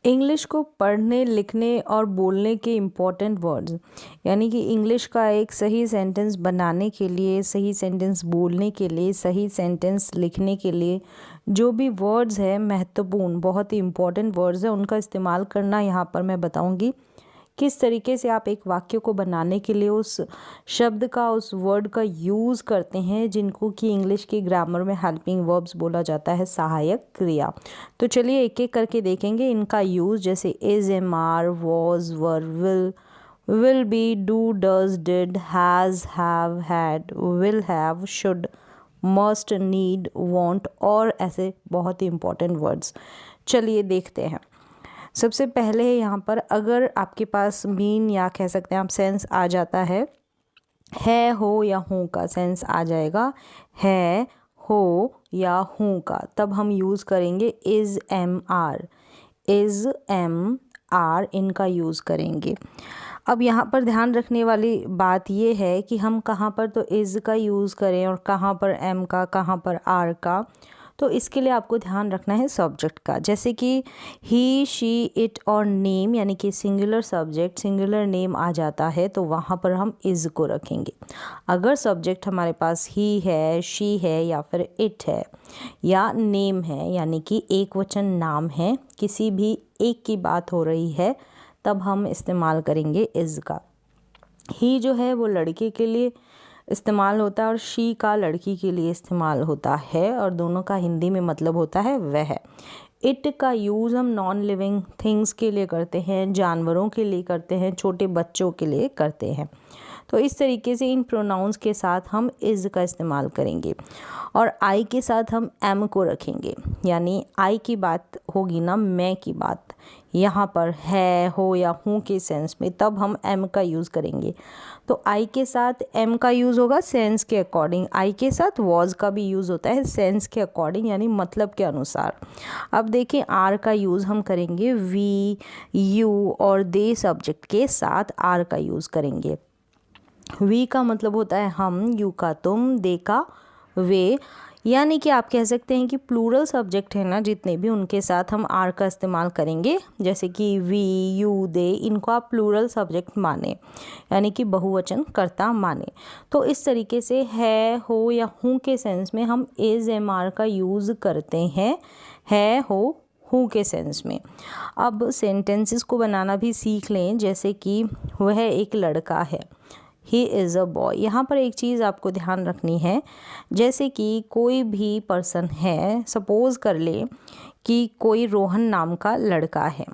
English को पढ़ने, लिखने और बोलने के इम्पॉर्टेंट वर्ड्स, यानी कि इंग्लिश का एक सही सेंटेंस बनाने के लिए, सही सेंटेंस बोलने के लिए, सही सेंटेंस लिखने के लिए जो भी वर्ड्स है महत्वपूर्ण, बहुत ही इम्पॉर्टेंट वर्ड्स है, उनका इस्तेमाल करना यहाँ पर मैं बताऊँगी। किस तरीके से आप एक वाक्य को बनाने के लिए उस शब्द का, उस वर्ड का यूज़ करते हैं, जिनको कि इंग्लिश की ग्रामर में हेल्पिंग वर्ब्स बोला जाता है, सहायक क्रिया। तो चलिए एक एक करके देखेंगे इनका यूज़। जैसे is, am, are, was, were, will be, do, does, did, has, have, had, will have, should, must, need, want और ऐसे बहुत ही इम्पोर्टेंट वर्ड्स। चलिए देखते हैं। सबसे पहले यहाँ पर अगर आपके पास मीन या कह सकते हैं आप सेंस आ जाता है, हो या हूँ का सेंस आ जाएगा, है, हो या हूँ का, तब हम यूज़ करेंगे is, am, are. Is, am, are इनका यूज़ करेंगे। अब यहाँ पर ध्यान रखने वाली बात ये है कि हम कहाँ पर तो इज़ का यूज़ करें और कहाँ पर एम का, कहाँ पर आर का। तो इसके लिए आपको ध्यान रखना है सब्जेक्ट का। जैसे कि ही, शी, इट और नेम, यानी कि सिंगुलर सब्जेक्ट, सिंगुलर नेम आ जाता है तो वहाँ पर हम इज़ को रखेंगे। अगर सब्जेक्ट हमारे पास ही है, शी है या फिर इट है या नेम है, यानी कि एक वचन नाम है, किसी भी एक की बात हो रही है, तब हम इस्तेमाल करेंगे इज़ का। ही जो है वो लड़के के लिए इस्तेमाल होता है और शी का लड़की के लिए इस्तेमाल होता है, और दोनों का हिंदी में मतलब होता है वह। इट का यूज़ हम नॉन लिविंग थिंग्स के लिए करते हैं, जानवरों के लिए करते हैं, छोटे बच्चों के लिए करते हैं। तो इस तरीके से इन प्रोनाउंस के साथ हम इज़ का इस्तेमाल करेंगे। और आई के साथ हम एम को रखेंगे, यानी आई की बात होगी ना, मैं की बात, यहाँ पर है, हो या हूँ के सेंस में, तब हम एम का यूज़ करेंगे। तो आई के साथ एम का यूज़ होगा सेंस के अकॉर्डिंग, आई के साथ वॉज का भी यूज़ होता है सेंस के अकॉर्डिंग, यानी मतलब के अनुसार। अब देखिए आर का यूज़ हम करेंगे वी, यू और दे सब्जेक्ट के साथ आर का यूज़ करेंगे। वी का मतलब होता है हम, यू का तुम, दे का वे, यानी कि आप कह सकते हैं कि प्लूरल सब्जेक्ट है ना जितने भी, उनके साथ हम आर का इस्तेमाल करेंगे। जैसे कि वी, यू, दे, इनको आप प्लूरल सब्जेक्ट माने, यानी कि बहुवचन कर्ता माने। तो इस तरीके से है, हो या हूँ के सेंस में हम इज, एम, आर का यूज़ करते हैं, है, हो, हूँ के सेंस में। अब सेंटेंसेस को बनाना भी सीख लें। जैसे कि वह एक लड़का है, ही इज़ अ बॉय। यहाँ पर एक चीज़ आपको ध्यान रखनी है, जैसे कि कोई भी पर्सन है, सपोज़ कर ले कि कोई रोहन नाम का लड़का है।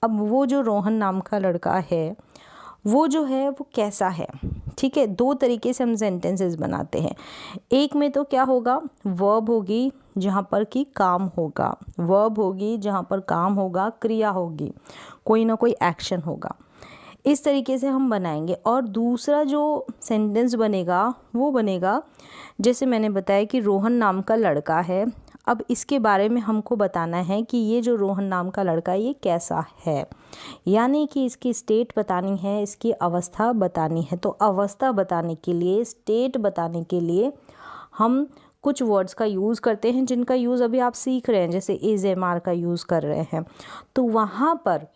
अब वो जो रोहन नाम का लड़का है वो जो है वो कैसा है, ठीक है। दो तरीके से हम सेंटेंसेस बनाते हैं। एक में तो क्या होगा, वर्ब होगी जहाँ पर कि काम होगा, वर्ब होगी जहाँ पर काम होगा, क्रिया होगी, कोई ना कोई एक्शन होगा। इस तरीके से हम बनाएंगे। और दूसरा जो सेंटेंस बनेगा वो बनेगा, जैसे मैंने बताया कि रोहन नाम का लड़का है। अब इसके बारे में हमको बताना है कि ये जो रोहन नाम का लड़का है ये कैसा है, यानी कि इसकी स्टेट बतानी है, इसकी अवस्था बतानी है। तो अवस्था बताने के लिए, स्टेट बताने के लिए हम कुछ वर्ड्स का यूज़ करते हैं जिनका यूज़ अभी आप सीख रहे हैं। जैसे इज, एम, आर का यूज़ कर रहे हैं, तो वहाँ पर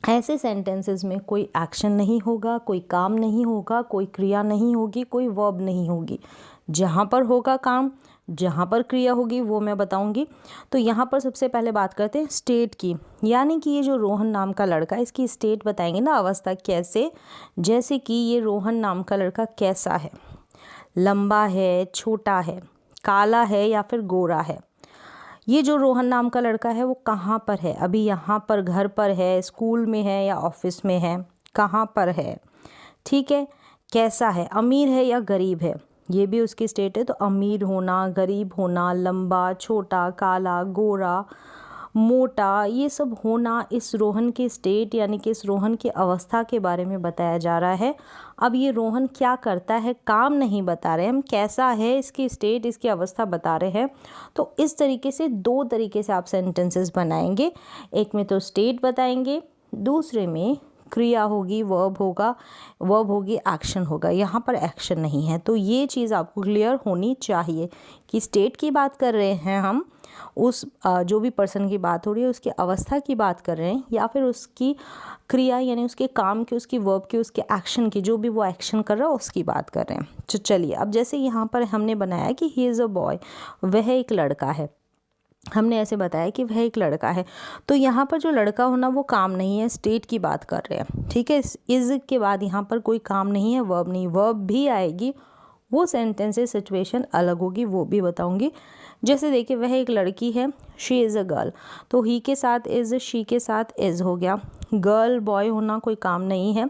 ऐसे सेंटेंसेस में कोई एक्शन नहीं होगा, कोई काम नहीं होगा, कोई क्रिया नहीं होगी, कोई वर्ब नहीं होगी। जहाँ पर होगा काम, जहाँ पर क्रिया होगी वो मैं बताऊंगी। तो यहाँ पर सबसे पहले बात करते हैं स्टेट की, यानी कि ये जो रोहन नाम का लड़का है इसकी स्टेट बताएंगे ना, अवस्था कैसे। जैसे कि ये रोहन नाम का लड़का कैसा है, लंबा है, छोटा है, काला है या फिर गोरा है। ये जो रोहन नाम का लड़का है वो कहाँ पर है, अभी यहाँ पर, घर पर है, स्कूल में है या ऑफिस में है, कहाँ पर है, ठीक है। कैसा है, अमीर है या गरीब है, ये भी उसकी स्टेट है। तो अमीर होना, गरीब होना, लंबा, छोटा, काला, गोरा, मोटा, ये सब होना इस रोहन की स्टेट, यानी कि इस रोहन की अवस्था के बारे में बताया जा रहा है। अब ये रोहन क्या करता है, काम नहीं बता रहे हम, कैसा है, इसकी स्टेट, इसकी अवस्था बता रहे हैं। तो इस तरीके से दो तरीके से आप सेंटेंसेस बनाएंगे। एक में तो स्टेट बताएंगे, दूसरे में क्रिया होगी, वर्ब होगा, वर्ब होगी, एक्शन होगा। यहाँ पर एक्शन नहीं है, तो ये चीज़ आपको क्लियर होनी चाहिए कि स्टेट की बात कर रहे हैं हम उस जो भी पर्सन की बात हो रही है उसकी अवस्था की बात कर रहे हैं, या फिर उसकी क्रिया यानी उसके काम की, उसकी वर्ब की, उसके एक्शन की, जो भी वो एक्शन कर रहा है उसकी बात कर रहे हैं। तो चलिए, अब जैसे यहाँ पर हमने बनाया कि ही इज़ अ बॉय, वह एक लड़का है, हमने ऐसे बताया कि वह एक लड़का है, तो यहाँ पर जो लड़का होना वो काम नहीं है, स्टेट की बात कर रहे हैं, ठीक है। इज़ के बाद यहाँ पर कोई काम नहीं है, वर्ब नहीं, वर्ब भी आएगी, वो सेंटेंस से सिचुएशन अलग होगी, वो भी बताऊंगी। जैसे देखिए, वह एक लड़की है, शी इज़ अ गर्ल, तो ही के साथ इज़, शी के साथ इज़ हो गया। गर्ल बॉय होना कोई काम नहीं है,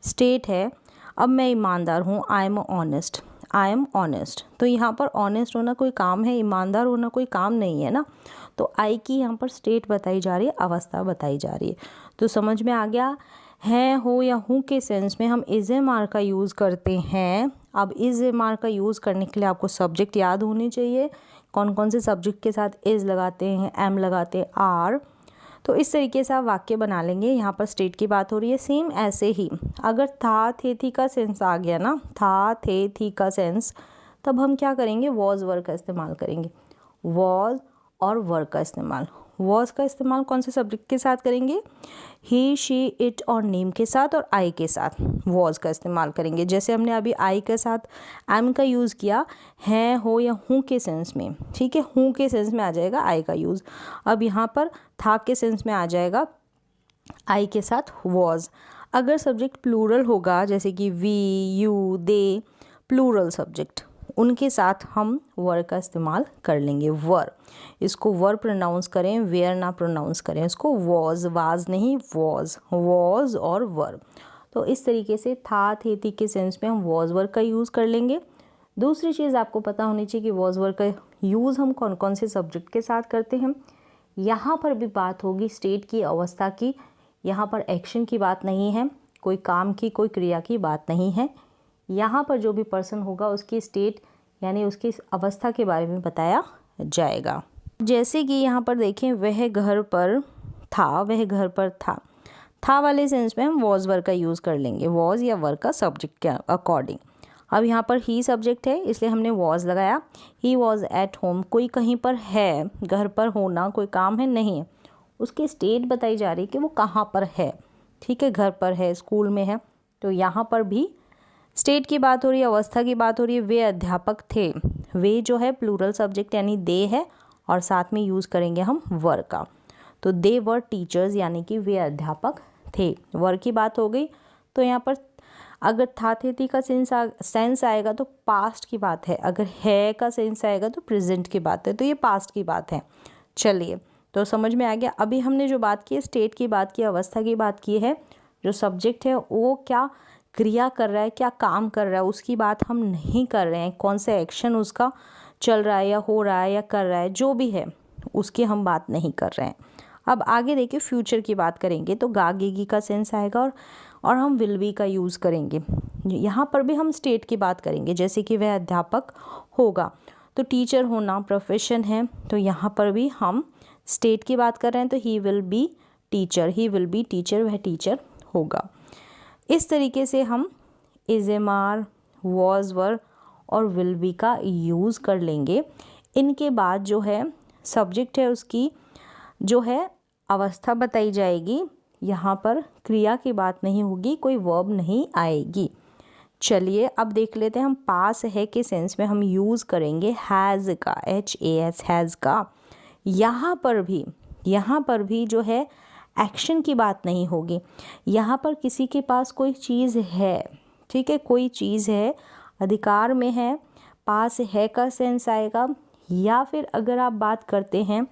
स्टेट है। अब मैं ईमानदार हूँ, I am honest, I am honest, तो यहाँ पर ऑनेस्ट होना कोई काम है, ईमानदार होना कोई काम नहीं है ना, तो आई की यहाँ पर स्टेट बताई जा रही है, अवस्था बताई जा रही है। तो समझ में आ गया, है, हो या हूँ के सेंस में हम इज़ एम आर का यूज़ करते हैं। अब इज़ एम आर का यूज़ करने के लिए आपको सब्जेक्ट याद होने चाहिए, कौन कौन से सब्जेक्ट के साथ इज़ लगाते हैं, एम लगाते हैं, आर। तो इस तरीके से आप वाक्य बना लेंगे। यहाँ पर स्टेट की बात हो रही है। सेम ऐसे ही अगर था, थे, थी का सेंस आ गया ना, था, थे, थी का सेंस, तब हम क्या करेंगे, वॉज वर्ड का इस्तेमाल करेंगे। वॉज और वर्ड का इस्तेमाल, वॉज का इस्तेमाल कौन से सब्जेक्ट के साथ करेंगे, ही, शी, इट और नेम के साथ, और आई के साथ वॉज का इस्तेमाल करेंगे। जैसे हमने अभी आई के साथ एम का यूज़ किया, है, हो या हूँ के सेंस में, ठीक है, हूँ के सेंस में आ जाएगा आई का यूज़। अब यहाँ पर था के सेंस में आ जाएगा आई के साथ वॉज। अगर सब्जेक्ट प्लूरल होगा, जैसे कि we, you, they, plural subject, उनके साथ हम वर का इस्तेमाल कर लेंगे, वर। इसको वर प्रोनाउंस करें, वेयर ना प्रोनाउंस करें, इसको वॉज, वाज नहीं, वॉज, वॉज और वर। तो इस तरीके से था, थे, थी के सेंस में हम वॉज वर का यूज़ कर लेंगे। दूसरी चीज़ आपको पता होनी चाहिए कि वॉज वर का यूज़ हम कौन कौन से सब्जेक्ट के साथ करते हैं। यहाँ पर भी बात होगी स्टेट की, अवस्था की, यहाँ पर एक्शन की बात नहीं है, कोई काम की, कोई क्रिया की बात नहीं है। यहाँ पर जो भी पर्सन होगा उसकी स्टेट यानी उसकी अवस्था के बारे में बताया जाएगा। जैसे कि यहाँ पर देखें, वह घर पर था, वह घर पर था वाले सेंस में हम वॉज वर का यूज़ कर लेंगे, वॉज या वर का सब्जेक्ट के अकॉर्डिंग। अब यहाँ पर ही सब्जेक्ट है इसलिए हमने वॉज लगाया। ही वॉज एट होम, कोई कहीं पर है, घर पर होना कोई काम है नहीं है, उसकी स्टेट बताई जा रही है कि वो कहाँ पर है, ठीक है, घर पर है, स्कूल में है, तो यहाँ पर भी स्टेट की बात हो रही है, अवस्था की बात हो रही है। वे अध्यापक थे, वे जो है प्लूरल सब्जेक्ट यानी दे है, और साथ में यूज़ करेंगे हम वर का, तो दे वर टीचर्स यानी कि वे अध्यापक थे। वर की बात हो गई, तो यहाँ पर अगर था, थे, थी का सेंस आएगा तो पास्ट की बात है, अगर है का सेंस आएगा तो प्रेजेंट की बात है, तो ये पास्ट की बात है। चलिए, तो समझ में आ गया। अभी हमने जो बात की है, स्टेट की बात की, अवस्था की बात की है, जो सब्जेक्ट है वो क्या क्रिया कर रहा है, क्या काम कर रहा है, उसकी बात हम नहीं कर रहे हैं, कौन सा एक्शन उसका चल रहा है या हो रहा है या कर रहा है, जो भी है उसकी हम बात नहीं कर रहे हैं। अब आगे देखिए, फ्यूचर की बात करेंगे तो गागेगी का सेंस आएगा, और हम विल बी का यूज़ करेंगे। यहाँ पर भी हम स्टेट की बात करेंगे, जैसे कि वह अध्यापक होगा, तो टीचर होना प्रोफेशन है, तो यहाँ पर भी हम स्टेट की बात कर रहे हैं, तो he will be teacher, he will be teacher, वह टीचर होगा। इस तरीके से हम is am are, was were और विल बी का यूज़ कर लेंगे। इनके बाद जो है सब्जेक्ट है उसकी जो है अवस्था बताई जाएगी, यहाँ पर क्रिया की बात नहीं होगी, कोई वर्ब नहीं आएगी। चलिए, अब देख लेते हैं हम पास है के सेंस में हम यूज़ करेंगे हैज़ का, HAS, हैज़ का। यहाँ पर भी जो है एक्शन की बात नहीं होगी, यहाँ पर किसी के पास कोई चीज़ है, ठीक है, कोई चीज़ है, अधिकार में है, पास है का सेंस आएगा। या फिर अगर आप बात करते हैं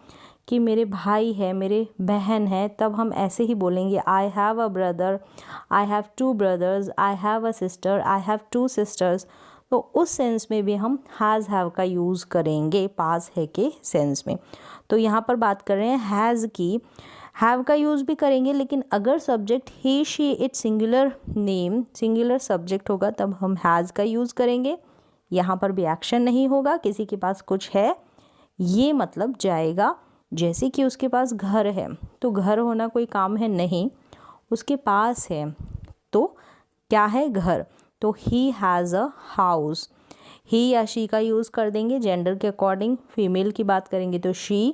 कि मेरे भाई है, मेरे बहन है, तब हम ऐसे ही बोलेंगे I have a brother, I have 2 brothers, I have a sister, I have 2 sisters. तो उस सेंस में भी हम हैज़ हैव का यूज़ करेंगे पास है के सेंस में। तो यहाँ पर बात कर रहे हैं हैज़ की, हैव का यूज़ भी करेंगे, लेकिन अगर subject he, she, it singular name, singular subject होगा तब हम हैज़ का यूज़ करेंगे। यहाँ पर भी एक्शन नहीं होगा, किसी के पास कुछ है ये मतलब जाएगा। जैसे कि उसके पास घर है, तो घर होना कोई काम है नहीं, उसके पास है तो क्या है, घर, तो ही हैज़ अ हाउस। ही या शी का यूज़ कर देंगे जेंडर के अकॉर्डिंग। फीमेल की बात करेंगे तो शी,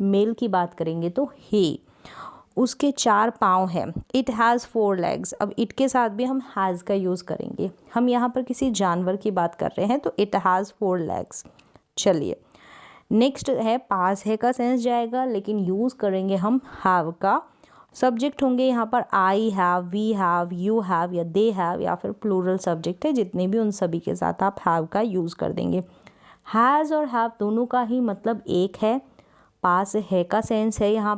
मेल की बात करेंगे तो ही। उसके 4 पाँव हैं। It has 4 legs। अब इट के साथ भी हम हैज़ का यूज़ करेंगे। हम यहाँ पर किसी जानवर की बात कर रहे हैं तो इट हैज़ 4 legs। चलिए नेक्स्ट है पास है का सेंस जाएगा, लेकिन यूज़ करेंगे हम हैव का। सब्जेक्ट होंगे यहाँ पर I have, we have, you have या दे हैव, या फिर प्लूरल सब्जेक्ट है जितने भी, उन सभी के साथ आप हैव का यूज़ कर देंगे। हैज़ और हैव दोनों का ही मतलब एक है। पास है का सेंस है यहाँ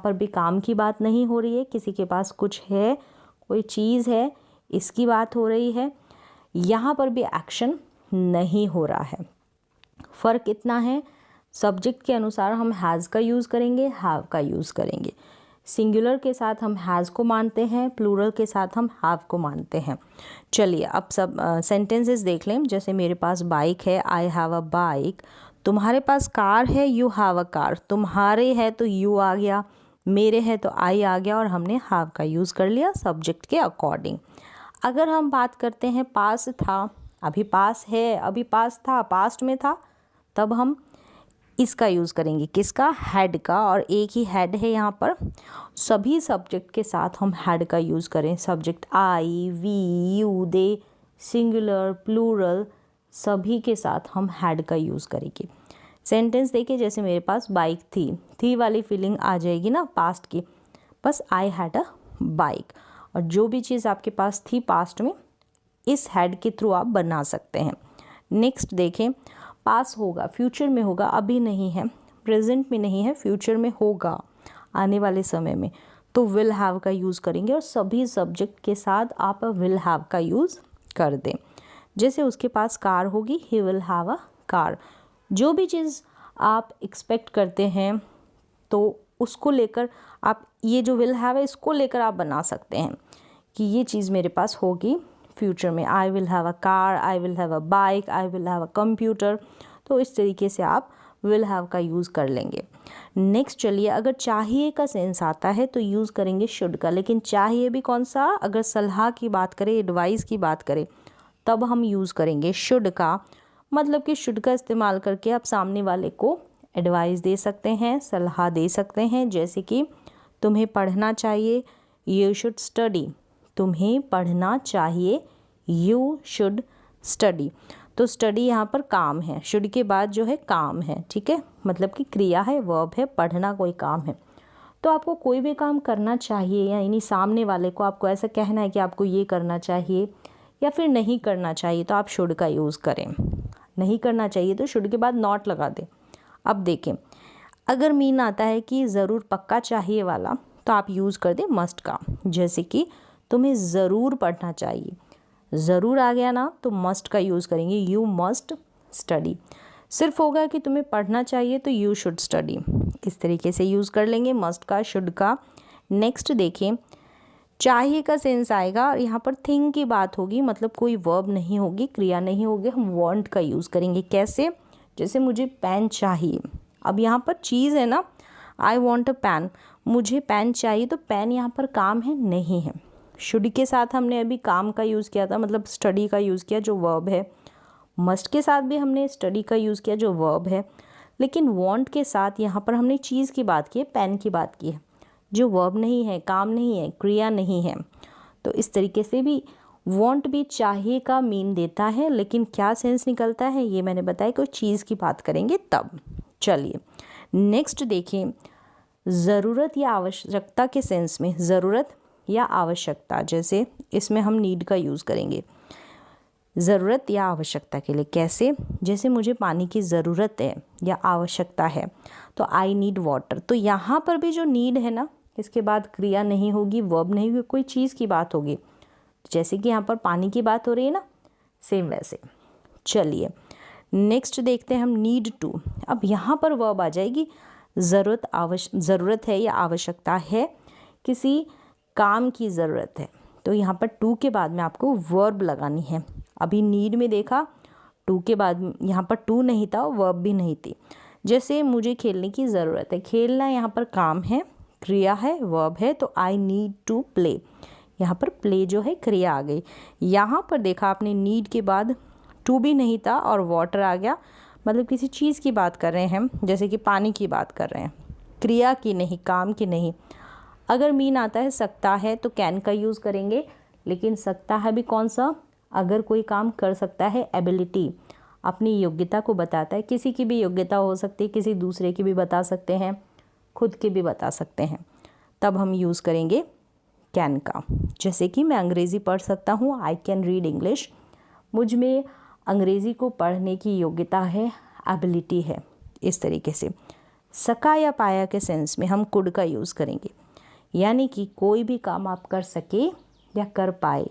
पर भी काम की बात नहीं हो रही है, किसी के पास कुछ है, कोई चीज़ है, इसकी बात हो रही है। यहाँ पर भी एक्शन नहीं हो रहा है। फ़र्क इतना है, सब्जेक्ट के अनुसार हम हैज़ का यूज़ करेंगे, हैव का यूज़ करेंगे। सिंगुलर के साथ हम हैज़ को मानते हैं, प्लूरल के साथ हम हैव को मानते हैं। चलिए अब सब सेंटेंसेस देख लें। जैसे मेरे पास बाइक है, आई हैव अ बाइक। तुम्हारे पास कार है, यू हैव अ कार। तुम्हारे है तो यू आ गया, मेरे है तो आई आ गया, और हमने हैव का यूज़ कर लिया सब्जेक्ट के अकॉर्डिंग। अगर हम बात करते हैं पास था, अभी पास है, अभी पास था, पास्ट में था, तब हम इसका यूज़ करेंगे, किसका, हैड का। और एक ही हैड है यहाँ पर। सभी सब्जेक्ट के साथ हम हैड का यूज़ करें। Subject I, we, you, they, singular, plural, सभी के साथ हम हैड का यूज़ करेंगे। सेंटेंस देखिए, जैसे मेरे पास बाइक थी वाली फीलिंग आ जाएगी ना पास्ट की, बस आई हैड अ बाइक। और जो भी चीज़ आपके पास थी पास्ट में, इस हैड के थ्रू आप बना सकते हैं। नेक्स्ट देखें, पास होगा, फ्यूचर में होगा, अभी नहीं है, प्रेजेंट में नहीं है, फ्यूचर में होगा, आने वाले समय में, तो विल हैव का यूज़ करेंगे। और सभी सब्जेक्ट के साथ आप विल हैव का यूज़ कर दें। जैसे उसके पास कार होगी, he will have a car. जो भी चीज़ आप एक्सपेक्ट करते हैं तो उसको लेकर आप ये जो विल हैव है इसको लेकर आप बना सकते हैं कि ये चीज़ मेरे पास होगी फ्यूचर में। आई will have a car, I will have a bike, I will have a computer. तो इस तरीके से आप विल हैव का यूज़ कर लेंगे। नेक्स्ट चलिए, अगर चाहिए का सेंस आता है तो यूज़ करेंगे शुड का। लेकिन चाहिए भी कौन सा, अगर सलाह की बात करें, एडवाइस की बात करें, तब हम यूज़ करेंगे शुड का। मतलब कि शुड का इस्तेमाल करके आप सामने वाले को एडवाइस दे सकते हैं, सलाह दे सकते हैं। जैसे कि तुम्हें पढ़ना चाहिए, यू शुड स्टडी। तुम्हें पढ़ना चाहिए, यू शुड स्टडी। तो स्टडी यहाँ पर काम है, शुड के बाद जो है काम है, ठीक है, मतलब कि क्रिया है, वर्ब है, पढ़ना कोई काम है। तो आपको कोई भी काम करना चाहिए, यानी सामने वाले को आपको ऐसा कहना है कि आपको ये करना चाहिए या फिर नहीं करना चाहिए, तो आप शुड का यूज़ करें। नहीं करना चाहिए तो शुड के बाद नॉट लगा दें। अब देखें, अगर मीन आता है कि ज़रूर पक्का चाहिए वाला, तो आप यूज़ कर दें मस्ट का। जैसे कि तुम्हें ज़रूर पढ़ना चाहिए, ज़रूर आ गया ना, तो मस्ट का यूज़ करेंगे, यू मस्ट स्टडी। सिर्फ होगा कि तुम्हें पढ़ना चाहिए तो यू शुड स्टडी। इस तरीके से यूज़ कर लेंगे मस्ट का, शुड का। नेक्स्ट देखें, चाहिए का सेंस आएगा और यहाँ पर थिंग की बात होगी, मतलब कोई वर्ब नहीं होगी, क्रिया नहीं होगी, हम वांट का यूज़ करेंगे। कैसे, जैसे मुझे पेन चाहिए। अब यहाँ पर चीज़ है ना, आई वॉन्ट अ पेन, मुझे पेन चाहिए, तो पेन यहाँ पर काम है, नहीं है। शुड के साथ हमने अभी काम का यूज़ किया था, मतलब स्टडी का यूज़ किया जो वर्ब है। मस्ट के साथ भी हमने स्टडी का यूज़ किया जो वर्ब है। लेकिन वांट के साथ यहाँ पर हमने चीज़ की बात की है, पेन की बात की है, जो वर्ब नहीं है, काम नहीं है, क्रिया नहीं है। तो इस तरीके से भी वांट भी चाहिए का मीन देता है, लेकिन क्या सेंस निकलता है ये मैंने बताया, कोई चीज़ की बात करेंगे तब। चलिए नेक्स्ट देखें, ज़रूरत या आवश्यकता के सेंस में, ज़रूरत या आवश्यकता, जैसे इसमें हम नीड का यूज़ करेंगे ज़रूरत या आवश्यकता के लिए। कैसे, जैसे मुझे पानी की ज़रूरत है या आवश्यकता है, तो आई नीड वाटर। तो यहाँ पर भी जो नीड है ना, इसके बाद क्रिया नहीं होगी, वर्ब नहीं होगी, कोई चीज़ की बात होगी। जैसे कि यहाँ पर पानी की बात हो रही है ना, सेम वैसे। चलिए नेक्स्ट देखते हैं हम नीड टू। अब यहाँ पर वर्ब आ जाएगी, ज़रूरत है या आवश्यकता है, किसी काम की ज़रूरत है, तो यहाँ पर टू के बाद में आपको वर्ब लगानी है। अभी नीड में देखा, टू के बाद यहाँ पर टू नहीं था, वर्ब भी नहीं थी। जैसे मुझे खेलने की ज़रूरत है, खेलना यहाँ पर काम है, क्रिया है, वर्ब है, तो आई नीड टू प्ले। यहाँ पर प्ले जो है क्रिया आ गई। यहाँ पर देखा आपने नीड के बाद टू भी नहीं था और वाटर आ गया, मतलब किसी चीज़ की बात कर रहे हैं हम, जैसे कि पानी की बात कर रहे हैं, क्रिया की नहीं, काम की नहीं। अगर मीन आता है सकता है तो कैन का यूज़ करेंगे, लेकिन सकता है भी कौन सा, अगर कोई काम कर सकता है, एबिलिटी, अपनी योग्यता को बताता है। किसी की भी योग्यता हो सकती है, किसी दूसरे की भी बता सकते हैं, खुद की भी बता सकते हैं, तब हम यूज़ करेंगे कैन का। जैसे कि मैं अंग्रेज़ी पढ़ सकता हूँ, आई कैन रीड इंग्लिश, मुझ में अंग्रेज़ी को पढ़ने की योग्यता है, एबिलिटी है। इस तरीके से सका या पाया के सेंस में हम कुड का यूज़ करेंगे, यानी कि कोई भी काम आप कर सके या कर पाए,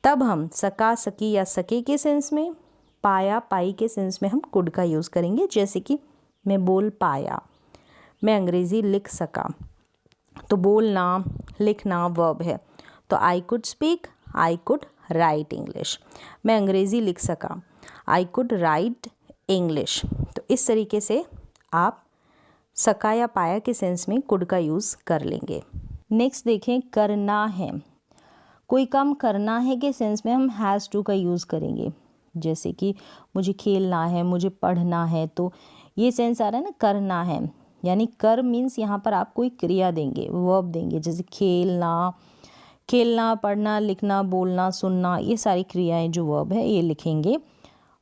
तब हम सका, सकी या सके के सेंस में, पाया, पाई के सेंस में हम कुड का यूज़ करेंगे। जैसे कि मैं बोल पाया, मैं अंग्रेज़ी लिख सका, तो बोलना, लिखना वर्ब है, तो I could speak, I could write English. मैं अंग्रेज़ी लिख सका, आई कुड राइट इंग्लिश। तो इस तरीके से आप सका या पाया के सेंस में कुड का यूज़ कर लेंगे। नेक्स्ट देखें, करना है। कोई काम करना है के सेंस में हम हैज़ टू का यूज़ करेंगे। जैसे कि मुझे खेलना है, मुझे पढ़ना है, तो ये सेंस आ रहा है ना, करना है, यानी कर मीन्स यहाँ पर आप कोई क्रिया देंगे, वर्ब देंगे, जैसे खेलना, खेलना, पढ़ना, लिखना, बोलना, सुनना, ये सारी क्रियाएं जो वर्ब है ये लिखेंगे।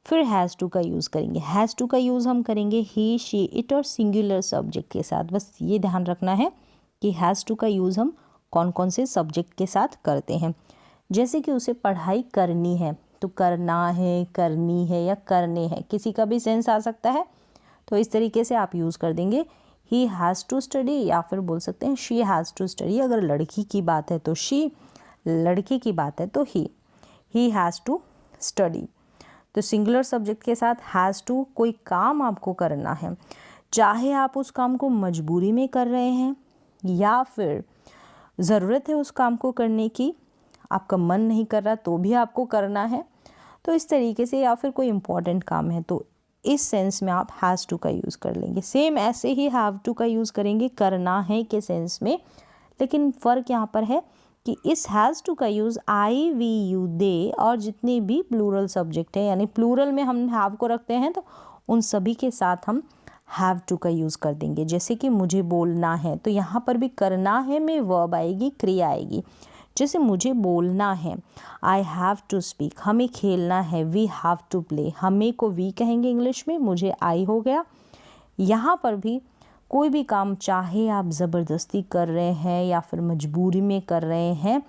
फिर हैज़ टू का यूज़ करेंगे। हैज़ टू का यूज़ हम करेंगे ही, शी, इट और सिंगुलर सब्जेक्ट के साथ। बस ये ध्यान रखना है कि हैज़ टू का यूज़ हम कौन कौन से सब्जेक्ट के साथ करते हैं। जैसे कि उसे पढ़ाई करनी है, तो करना है, करनी है या करने हैं, किसी का भी सेंस आ सकता है, तो इस तरीके से आप यूज़ कर देंगे। ही हैज़ टू स्टडी, या फिर बोल सकते हैं शी हैज़ टू स्टडी। अगर लड़की की बात है तो शी, लड़के की बात है तो ही हैज़ टू स्टडी। तो सिंगुलर सब्जेक्ट के साथ हैज़ टू, कोई काम आपको करना है, चाहे आप उस काम को मजबूरी में कर रहे हैं या फिर ज़रूरत है उस काम को करने की, आपका मन नहीं कर रहा तो भी आपको करना है, तो इस तरीके से, या फिर कोई इम्पॉर्टेंट काम है, तो इस सेंस में आप हैज़ टू का यूज़ कर लेंगे। सेम ऐसे ही हैव टू का यूज़ करेंगे करना है के सेंस में, लेकिन फ़र्क यहाँ पर है कि इस हैज़ टू का use I, we, you, they और जितने भी प्लूरल सब्जेक्ट है, यानी प्लूरल में हम हैव को रखते हैं, तो उन सभी के साथ हम हैव टू का यूज़ कर देंगे। जैसे कि मुझे बोलना है, तो यहाँ पर भी करना है में वर्ब आएगी, क्रिया आएगी। जैसे मुझे बोलना है, आई हैव टू स्पीक। हमें खेलना है, वी हैव टू प्ले। हमें को वी कहेंगे इंग्लिश में, मुझे आई हो गया। यहाँ पर भी कोई भी काम, चाहे आप ज़बरदस्ती कर रहे हैं या फिर मजबूरी में कर रहे हैं,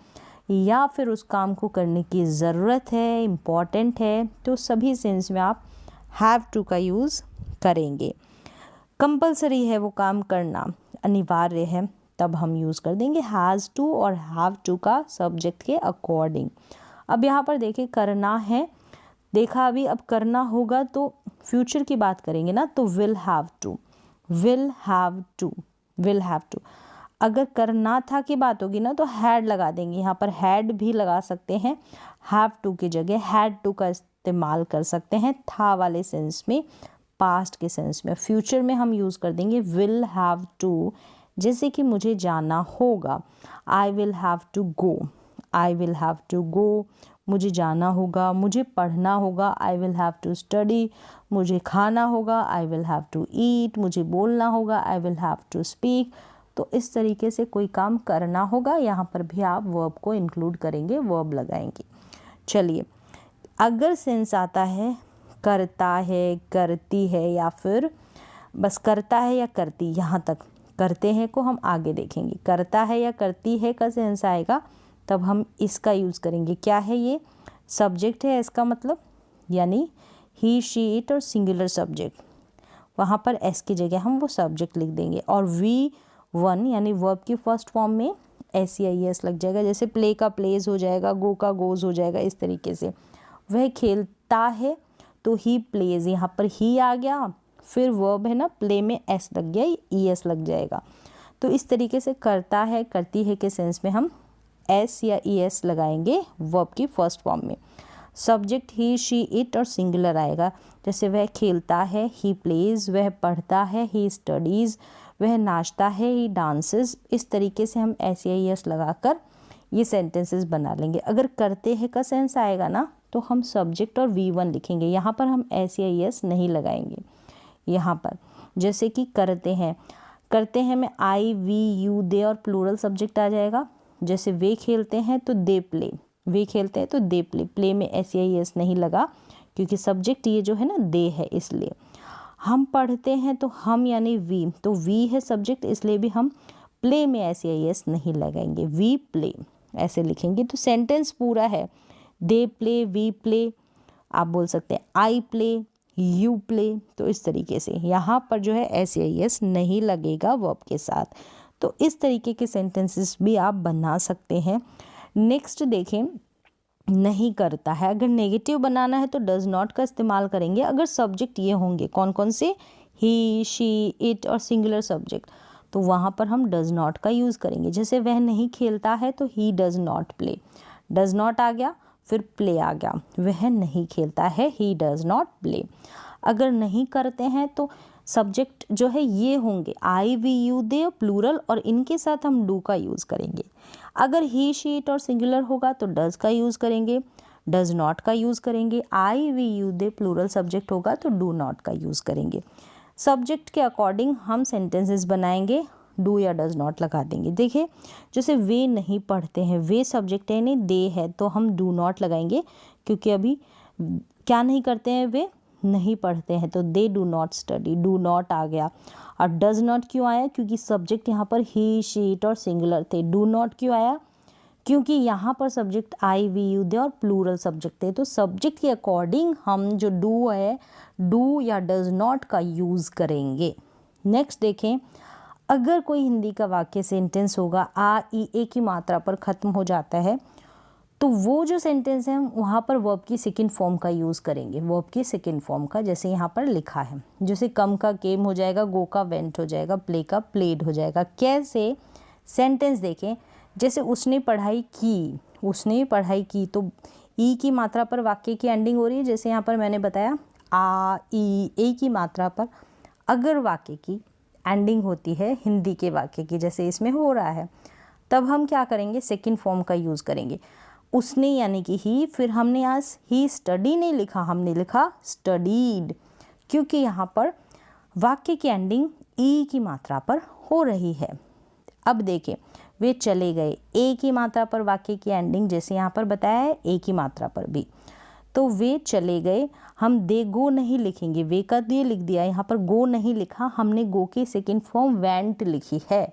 या फिर उस काम को करने की ज़रूरत है, इम्पॉर्टेंट है, तो सभी सेंस में आप हैव टू का यूज़ करेंगे। कंपलसरी है वो काम करना, अनिवार्य है, तब हम यूज़ कर देंगे हैज़ टू और हैव टू का सब्जेक्ट के अकॉर्डिंग। अब यहाँ पर देखिए, करना है, देखा अभी, अब करना होगा तो फ्यूचर की बात करेंगे ना, तो will have to, will have to, will have to. अगर करना था की बात होगी ना, तो हैड लगा देंगे, यहाँ पर हैड भी लगा सकते हैं, हैव टू की जगह हैड टू का इस्तेमाल कर सकते हैं, था वाले सेंस में, पास्ट के सेंस में। फ्यूचर में हम यूज़ कर देंगे विल हैव टू। जैसे कि मुझे जाना होगा, I will have to go, I will have to go, मुझे जाना होगा, मुझे पढ़ना होगा, I will have to study, मुझे खाना होगा, I will have to eat, मुझे बोलना होगा, I will have to speak. तो इस तरीके से कोई काम करना होगा, यहाँ पर भी आप वर्ब को इंक्लूड करेंगे, वर्ब लगाएंगे। चलिए, अगर सेंस आता है करता है, करती है, या फिर बस करता है या करती, यहाँ तक करते हैं को हम आगे देखेंगे। करता है या करती है का सेंस आएगा, तब हम इसका यूज़ करेंगे। क्या है ये? सब्जेक्ट है इसका मतलब, यानी ही, शी, इट और सिंगुलर सब्जेक्ट, वहाँ पर एस की जगह हम वो सब्जेक्ट लिख देंगे। और वी वन यानी वर्ब की फर्स्ट फॉर्म में एस या एस लग जाएगा। जैसे प्ले का प्लेज हो जाएगा, गो का गोज हो जाएगा, इस तरीके से। वह खेलता है तो ही प्लेज, यहाँ पर ही आ गया, फिर वर्ब है ना, प्ले में एस लग गया, ई एस लग जाएगा। तो इस तरीके से करता है, करती है के सेंस में हम एस या ई एस लगाएंगे वर्ब की फर्स्ट फॉर्म में। सब्जेक्ट ही, शी, इट और सिंगुलर आएगा। जैसे वह खेलता है, ही प्लेज, वह पढ़ता है, ही स्टडीज़, वह नाचता है, ही डांसेस। इस तरीके से हम एस या ई एस लगाकर ये सेंटेंसेस बना लेंगे। अगर करते हैं का सेंस आएगा ना, तो हम सब्जेक्ट और V1 लिखेंगे। यहाँ पर हम एस या एस नहीं लगाएंगे। यहाँ पर जैसे कि करते हैं में आई वी यू दे और प्लूरल सब्जेक्ट आ जाएगा। जैसे वे खेलते हैं तो दे प्ले, वे खेलते हैं तो दे प्ले, प्ले में एस या एस नहीं लगा क्योंकि सब्जेक्ट ये जो है ना दे है, इसलिए। हम पढ़ते हैं तो हम यानी वी, तो वी है सब्जेक्ट, इसलिए भी हम प्ले में एस या एस नहीं लगाएंगे, वी प्ले ऐसे लिखेंगे। तो सेंटेंस पूरा है, दे प्ले, वी प्ले, आप बोल सकते हैं आई प्ले, यू प्ले। तो इस तरीके से यहाँ पर जो है एस या एस नहीं लगेगा वर्ब के साथ। तो इस तरीके के सेंटेंसेस भी आप बना सकते हैं। नेक्स्ट देखें, नहीं करता है, अगर नेगेटिव बनाना है तो डज नॉट का इस्तेमाल करेंगे। अगर सब्जेक्ट ये होंगे कौन कौन से, ही, शी, इट और सिंगुलर सब्जेक्ट, तो वहाँ पर हम डज नॉट का यूज़ करेंगे। जैसे वह नहीं खेलता है तो he does not play, does not आ गया फिर प्ले आ गया, वह नहीं खेलता है, ही डज नॉट प्ले। अगर नहीं करते हैं तो सब्जेक्ट जो है ये होंगे आई वी यू दे प्लूरल, और इनके साथ हम डू का यूज़ करेंगे। अगर ही, शी, इट और सिंगुलर होगा तो डज का यूज़ करेंगे, डज नॉट का यूज़ करेंगे। I we you they plural subject होगा तो डू नॉट का यूज़ करेंगे। सब्जेक्ट के अकॉर्डिंग हम सेंटेंसेस बनाएंगे, डू या डज नॉट लगा देंगे। देखिए जैसे वे नहीं पढ़ते हैं, वे सब्जेक्ट है, नहीं दे है, तो हम डू नॉट लगाएंगे क्योंकि अभी क्या नहीं करते हैं, वे नहीं पढ़ते हैं, तो they do not study, do not आ गया। और डज नॉट क्यों आया, क्योंकि सब्जेक्ट यहाँ पर ही, शी, इट और सिंगुलर थे। डू नॉट क्यों आया, क्योंकि यहाँ पर subject I we you they और प्लूरल सब्जेक्ट थे। तो सब्जेक्ट के अकॉर्डिंग हम जो डू है, डू या डज नॉट का यूज़ करेंगे। नेक्स्ट देखें, अगर कोई हिंदी का वाक्य सेंटेंस होगा आ ई ए की मात्रा पर ख़त्म हो जाता है, तो वो जो सेंटेंस है हम वहाँ पर वर्ब की सेकंड फॉर्म का यूज़ करेंगे, वर्ब की सेकंड फॉर्म का। जैसे यहाँ पर लिखा है, जैसे कम का केम हो जाएगा, गो का वेंट हो जाएगा, प्ले का प्लेड हो जाएगा। कैसे सेंटेंस देखें, जैसे उसने पढ़ाई की, उसने पढ़ाई की, तो ई की मात्रा पर वाक्य की एंडिंग हो रही है। जैसे यहाँ पर मैंने बताया आ ई ए की मात्रा पर अगर वाक्य की एंडिंग होती है हिंदी के वाक्य की, जैसे इसमें हो रहा है, तब हम क्या करेंगे, सेकंड फॉर्म का यूज़ करेंगे। उसने यानी कि ही, फिर हमने आज ही स्टडी नहीं लिखा, हमने लिखा स्टडीड, क्योंकि यहाँ पर वाक्य की एंडिंग ई की मात्रा पर हो रही है। अब देखें, वे चले गए, ए की मात्रा पर वाक्य की एंडिंग, जैसे यहाँ पर बताया है ए की मात्रा पर भी, तो वे चले गए। हम दे गो नहीं लिखेंगे, वे का दे लिख दिया, यहाँ पर गो नहीं लिखा, हमने गो की सेकंड फॉर्म वेंट लिखी है,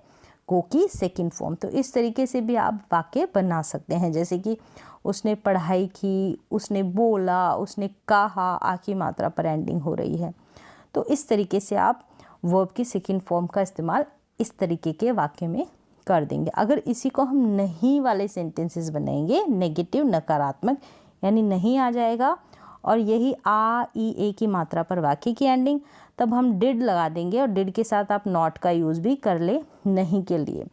गो की सेकंड फॉर्म। तो इस तरीके से भी आप वाक्य बना सकते हैं, जैसे कि उसने पढ़ाई की, उसने बोला, उसने कहा, आ की मात्रा पर एंडिंग हो रही है। तो इस तरीके से आप वर्ब की सेकंड फॉर्म का इस्तेमाल इस तरीके के वाक्य में कर देंगे। अगर इसी को हम नहीं वाले सेंटेंसेस बनाएंगे, नेगेटिव, नकारात्मक, यानी नहीं आ जाएगा और यही आ ई ए की मात्रा पर वाक्य की एंडिंग, तब हम डिड लगा देंगे और डिड के साथ आप नॉट का यूज़ भी कर ले नहीं के लिए।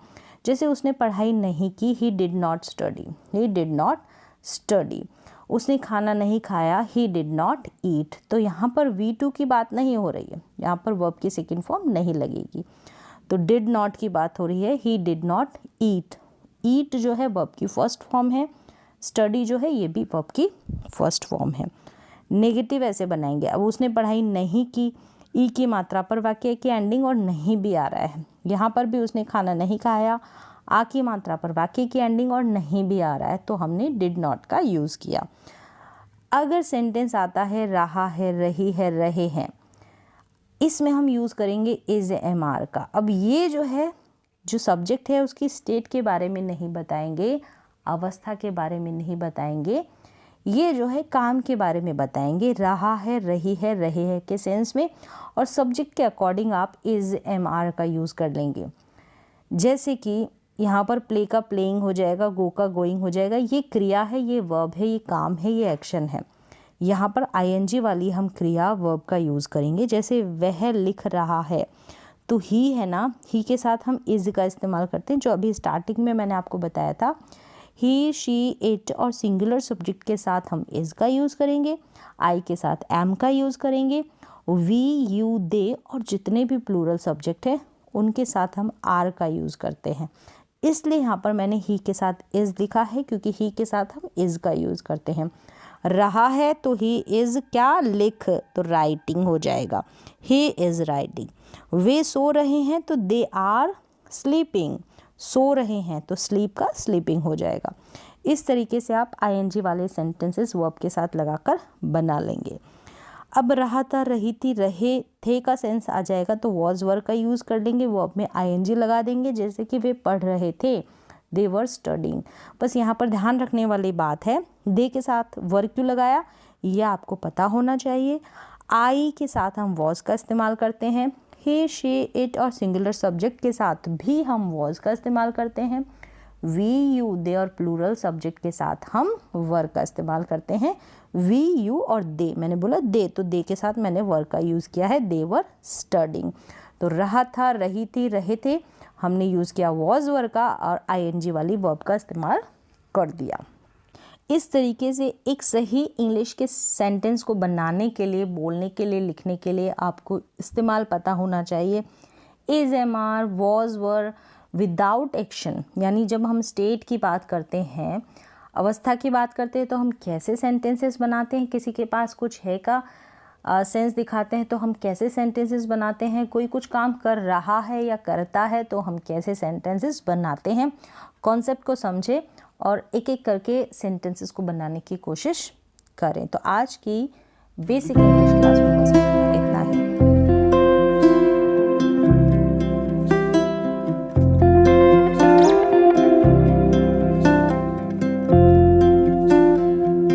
जैसे उसने पढ़ाई नहीं की, he did not study, he did not study. उसने खाना नहीं खाया, ही डिड नॉट ईट। तो यहाँ पर V2 की बात नहीं हो रही है, यहाँ पर वर्ब की सेकंड फॉर्म नहीं लगेगी। तो डिड नॉट की बात हो रही है, ही डिड नॉट ईट। ईट जो है वर्ब की फर्स्ट फॉर्म है, स्टडी जो है ये भी वर्ब की फर्स्ट फॉर्म है। नेगेटिव ऐसे बनाएंगे, अब उसने पढ़ाई नहीं की, ई की मात्रा पर वाक्य की एंडिंग और नहीं भी आ रहा है। यहाँ पर भी उसने खाना नहीं खाया, आ की मात्रा पर वाक्य की एंडिंग और नहीं भी आ रहा है, तो हमने डिड नॉट का यूज़ किया। अगर सेंटेंस आता है रहा है, रही है, रहे हैं, इसमें हम यूज़ करेंगे इज एम आर का। अब ये जो है, जो सब्जेक्ट है उसकी स्टेट के बारे में नहीं बताएंगे, अवस्था के बारे में नहीं बताएंगे, ये जो है काम के बारे में बताएंगे। रहा है, रही है, रहे हैं के सेंस में, और सब्जेक्ट के अकॉर्डिंग आप इज एम आर का यूज़ कर लेंगे। जैसे कि यहाँ पर प्ले का प्लेइंग हो जाएगा, गो का गोइंग हो जाएगा। ये क्रिया है, ये वर्ब है, ये काम है, ये एक्शन है। यहाँ पर आईएनजी वाली हम क्रिया वर्ब का यूज़ करेंगे। जैसे वह लिख रहा है, तो ही है ना, ही के साथ हम इज का इस्तेमाल करते हैं, जो अभी स्टार्टिंग में मैंने आपको बताया था। ही, शी, इट और सिंगुलर सब्जेक्ट के साथ हम इज का यूज़ करेंगे, आई के साथ एम का यूज़ करेंगे, वी, यू, दे और जितने भी प्लूरल सब्जेक्ट है उनके साथ हम आर का यूज़ करते हैं। इसलिए यहाँ पर मैंने ही के साथ इज लिखा है, क्योंकि ही के साथ हम इज का यूज़ करते हैं। रहा है तो ही इज़ क्या, लिख, तो राइटिंग हो जाएगा, ही इज़ राइटिंग। वे सो रहे हैं तो दे आर स्लीपिंग, सो रहे हैं तो स्लीप का स्लीपिंग हो जाएगा। इस तरीके से आप आईएनजी वाले सेंटेंसेस वर्ब के साथ लगाकर बना लेंगे। अब रहा था, रही थी, रहे थे का सेंस आ जाएगा तो वॉज वर्ब का यूज़ कर लेंगे, वर्ब में आईएनजी लगा देंगे। जैसे कि वे पढ़ रहे थे, दे वर स्टडिंग। बस यहाँ पर ध्यान रखने वाली बात है, दे के साथ वर्ब क्यों लगाया यह आपको पता होना चाहिए। आई के साथ हम वॉज का इस्तेमाल करते हैं, he, she, it और सिंगुलर सब्जेक्ट के साथ भी हम वॉज का इस्तेमाल करते हैं। वी, यू, दे और प्लूरल सब्जेक्ट के साथ हम वर का इस्तेमाल करते हैं। वी, यू और दे, मैंने बोला दे, तो दे के साथ मैंने वर का यूज़ किया है, दे वर स्टडिंग। तो रहा था, रही थी, रहे थे, हमने यूज़ किया वॉज वर का और आईएनजी वाली वर्ब का इस्तेमाल कर दिया। इस तरीके से एक सही इंग्लिश के सेंटेंस को बनाने के लिए, बोलने के लिए, लिखने के लिए आपको इस्तेमाल पता होना चाहिए। Is, am, are, was, were without action, यानी जब हम स्टेट की बात करते हैं, अवस्था की बात करते हैं, तो हम कैसे सेंटेंसेस बनाते हैं। किसी के पास कुछ है का सेंस दिखाते हैं तो हम कैसे सेंटेंसेस बनाते हैं। कोई कुछ काम कर रहा है या करता है तो हम कैसे सेंटेंसेस बनाते हैं। कॉन्सेप्ट को समझें और एक एक करके सेंटेंसेस को बनाने की कोशिश करें। तो आज की बेसिक इंग्लिश क्लास में बस इतना।